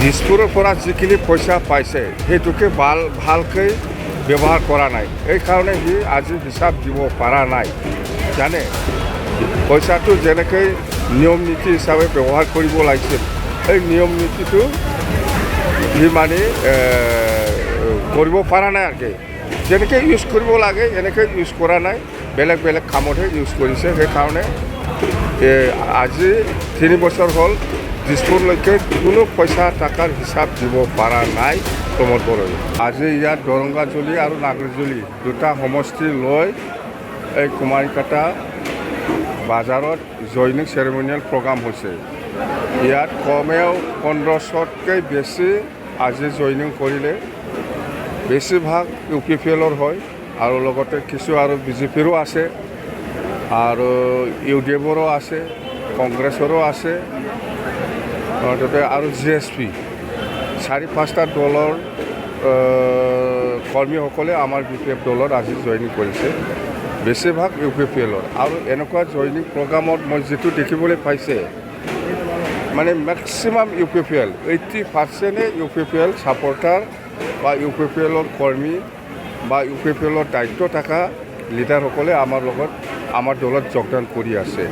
দিছপুৰৰ পৰা যিখিনি পইচা পাইছে সেইটোকে ভালকৈ ব্যৱহাৰ কৰা নাই। এইকাৰণে সি আজি হিচাপ দিব পৰা নাই। জানে পইচাটো যেনেকৈ নিয়ম নীতি হিচাপে ব্যৱহাৰ কৰিব লাগিছিল, এই নিয়ম নীতিটো সি মানে কৰিব পৰা নাই আৰু যেনেকৈ ইউজ কৰিব লাগে এনেকৈ ইউজ কৰা নাই, বেলেগ বেলেগ কামতহে ইউজ কৰিছে। সেইকাৰণে আজি 3 বছৰ হ'ল দিছপুৰলৈকে কোনো পইচা টাকাৰ হিচাপ দিব পৰা নাই প্ৰমোদ বৰই। আজি ইয়াত দৰংগাজুলি আৰু নাগৰিজুলি দুটা সমষ্টি লৈ এই কুমাৰীকাটা বাজাৰত জইনিং চেৰিমনিয়েল প্ৰগ্ৰাম হৈছে। ইয়াত কমেও 1500তকৈ বেছি আজি জইনিং কৰিলে। বেছিভাগ UPPLৰ হয় আৰু লগতে কিছু আৰু BJPৰো আছে আৰু UDFৰো আছে, কংগ্ৰেছৰো আছে, আৰু GSP 4-5টা দলৰ কৰ্মীসকলে আমাৰ BPF দলত আজি জইনিং কৰিছে। বেছিভাগ UPPLৰ আৰু এনেকুৱা জইনিং প্ৰগ্ৰামত মই যিটো দেখিবলৈ পাইছে মানে মেক্সিমাম UPPL 80%য়ে UPPL ছাপৰ্টাৰ বা UPPLৰ কৰ্মী বা UPPLৰ দায়িত্ব থকা লিডাৰসকলে আমাৰ দলত যোগদান কৰি আছে।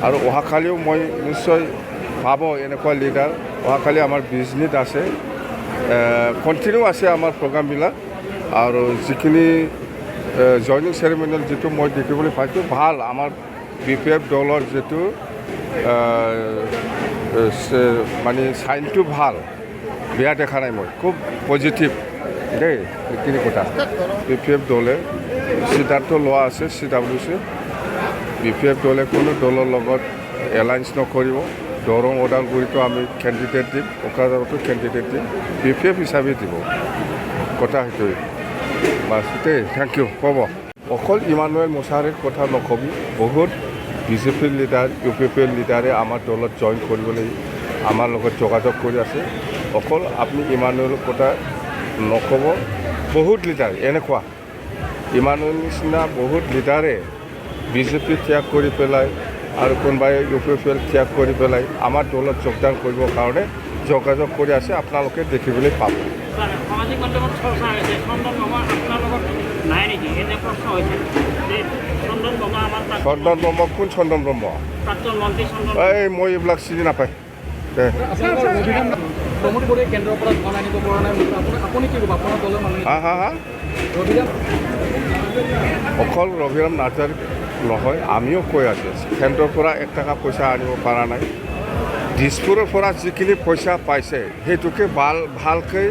আৰু অহাকালিও মই নিশ্চয় পাব এনেকুৱা লিডাৰ। অহাকালি আমাৰ বিজনেছ আছে, কণ্টিনিউ আছে আমাৰ প্ৰগ্ৰামবিলাক। আৰু যিখিনি জইনিং চেৰিমনিয়েল যিটো মই দেখিবলৈ পাইছোঁ ভাল, আমাৰ BPF দলৰ যিটো মানে চাইনটো ভাল, বেয়া দেখা নাই মই, খুব পজিটিভ দেই। এইখিনি কথা BPF দলে সিদ্ধান্ত লোৱা আছে CWC BPF দলে কোনো দলৰ লগত এলায়েন্স নকৰিব। দৰং ওদালগুৰিতো আমি কেণ্ডিডেট দিম, কোকৰাঝাৰতো কেণ্ডিডেট দিম, BPF হিচাপে দিব। কথা সেইটোৱে বাছ দেই। Thank you. ক'ব অকল ইমানুৱেল মুছাহাৰীৰ কথা নকবি, বহুত BJPৰ লিডাৰ UPPL লিডাৰে আমাৰ দলত জইন কৰিবলৈ আমাৰ লগত যোগাযোগ কৰি আছে। অকল আপুনি ইমানুৱেলৰ কথা নক'ব, বহুত লিডাৰ এনেকুৱা ইমানুৱেল নিচিনা বহুত লিডাৰে BJP ত্যাগ কৰি পেলাই আৰু কোনোবাই UPPL ত্যাগ কৰি পেলাই আমাৰ দলত যোগদান কৰিবৰ কাৰণে যোগাযোগ কৰি আছে, আপোনালোকে দেখিবলৈ পাব। সামাজিক মাধ্যমত চৰ্চা হৈছে চন্দন মামা আপোনাৰ লগত নাই নেকি, এনে প্ৰশ্ন হৈছে যে চন্দন মামা আমাৰ চন্দন ব্ৰহ্ম কোন চন্দন ব্ৰহ্ম? প্ৰাক্তন মন্ত্ৰী চন্দন। এই মই এইবিলাক চিনি নাপায়। প্ৰমোদ বৰদলৈ কেন্দ্ৰৰ পৰা ধন আনিব পৰা নাই, আপুনি কি ক'ব আপোনাৰ দলৰ মানুহ? হা অকল ৰবিৰাম নাৰ্জাৰী নহয়, আমিও কৈ আছোঁ কেন্দ্ৰৰ পৰা 1 টকা পইচা আনিব পৰা নাই। দিছপুৰৰ পৰা যিখিনি পইচা পাইছে সেইটোকে ভালকৈ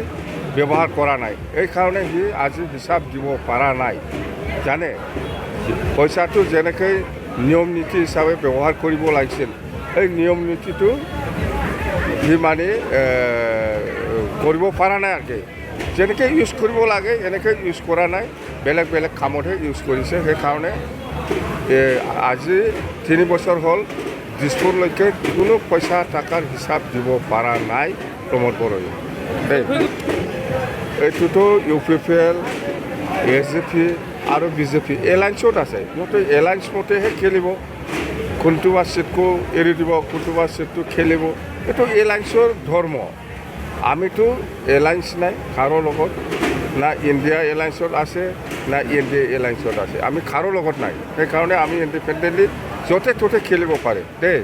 ব্যৱহাৰ কৰা নাই। এইকাৰণে সি আজি হিচাপ দিব পৰা নাই। জানে পইচাটো যেনেকৈ নিয়ম নীতি হিচাপে ব্যৱহাৰ কৰিব লাগিছিল, এই নিয়ম নীতিটো সি মানে কৰিব পৰা নাই আৰু যেনেকৈ ইউজ কৰিব লাগে এনেকৈ ইউজ কৰা নাই, বেলেগ বেলেগ কামতহে ইউজ কৰিছে। সেইকাৰণে আজি 3 বছৰ হ'ল দিছপুৰলৈকে কোনো পইচা টাকাৰ হিচাপ দিব পৰা নাই প্ৰমোদ বৰই দেই। এইটোতো UPPL SJP আৰু BJP এলায়েন্সত আছে, সিহঁতে এলায়েন্স মতেহে খেলিব। কোনটোবা ছিটকো এৰি দিব, কোনটোবা ছিটটো খেলিব, এইটো এলায়েন্সৰ ধৰ্ম। আমিতো এলায়েন্স নাই কাৰো লগত, না ইণ্ডিয়া এলায়েন্সত আছে না NDA এলায়েন্সত আছে, আমি কাৰো লগত নাই। সেইকাৰণে আমি ইণ্ডিপেণ্ডেণ্টলি য'তে ত'তে খেলিব পাৰে দেই।